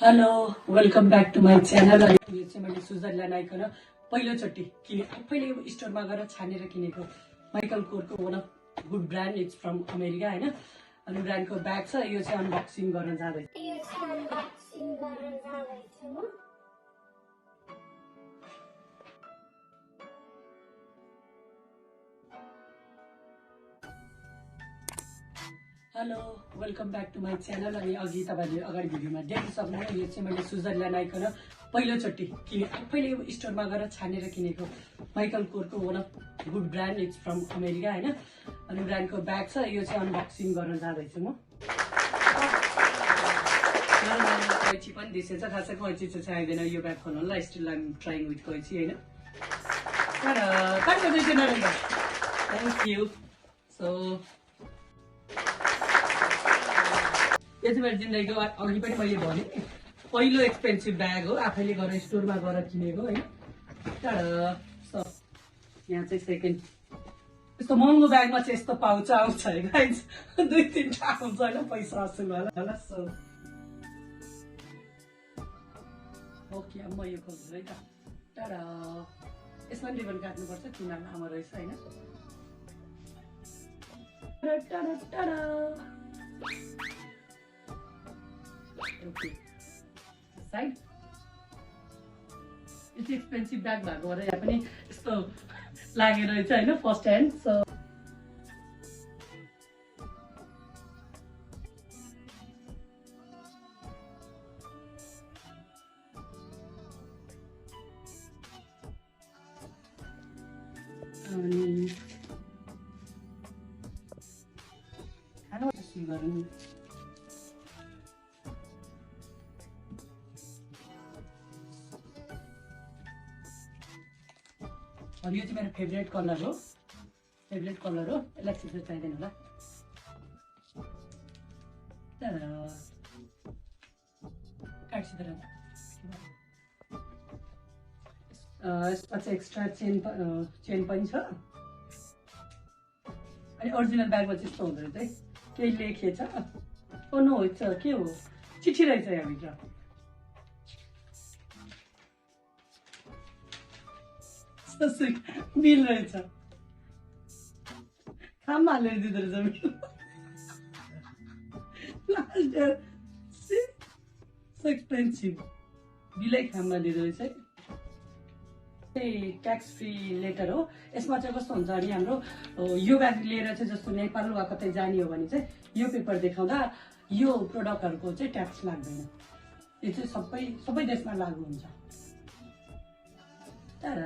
Hello welcome back to my channel. यो चाहिँ मैले स्विजरल्यान्ड आइकन पहिलोचोटि किने आफैले स्टोरमा गएर छानेर किनेको माइकल कोरको one of good brand. It's from America हैन। अनि ब्रान्डको ब्याग छ। यो चाहिँ अनबक्सिङ गर्न जाँदैछ। Hello welcome back to my channel. अनि अघि तपाईहरुले अगाडि भिडियोमा देख्न सक्नुहुन्छ यो चाहिँ मैले स्विजरल्यान्ड आइकन पहिलोचोटि किने आफैले स्टोरमा गएर छानेर किनेको माइकल कोरको one of good brand. It's from America हैन। अनि ब्रान्डको ब्याग छ। यो चाहिँ अनबक्सिङ गर्न जाँदैछु म। कैची पनि दिसेछ। खासै कैची चाहिँ चाहिँदैन यो ब्याग खोल्नलाई। Still I am trying with कैची हैन। Thank you. सो यो चाहिँ मेरो जिन्दगीको अघि पनि मैले भने पहिलो एक्सपेन्सिभ ब्याग हो। आफैले गएर स्टोरमा गएर किनेको हैन। यहाँ चाहिँ सेकेन्ड यस्तो महँगो ब्यागमा चाहिँ यस्तो पाउच आउँछ है गाइज। 2-3 आउँछ होइन पैसा असुल होला। सो ओके अब म यो खोल्छु है त। टाढा यसमा रिबन काट्नुपर्छ। किन लामो रहेछ होइन। टाढा टाढा ओके साइड यति एक्सपेन्सिभ ब्याग भएको भएर यहाँ पनि यस्तो लागेर रहेछ होइन फर्स्ट ह्यान्ड। सो अनि खाना सुरु गरौँ। अनि यो चाहिँ मेरो फेभरेट कलर हो। यसलाई सिक्न चाहिँदैन होला। यसमा चाहिँ एक्स्ट्रा चेन पनि छ। अनि ओरिजिनल ब्यागमा चाहिँ यस्तो हुँदो रहेछ है। केही लेखेछ। ओ नो के हो चिठी रहेछ यहाँभित्र। बिल रहेछ। खाममा हालेर दिँदो रहेछ बिल। एक्सपेन्सिभ बिलै खाममा दिँदो रहेछ है। ट्याक्स फ्री लेटर हो। यसमा चाहिँ कस्तो हुन्छ अनि हाम्रो यो ब्याग लिएर चाहिँ जस्तो नेपाल वा कतै जाने हो भने चाहिँ यो पेपर देखाउँदा यो प्रोडक्टहरूको चाहिँ ट्याक्स लाग्दैन। यो चाहिँ सबै देशमा लागू हुन्छ। तर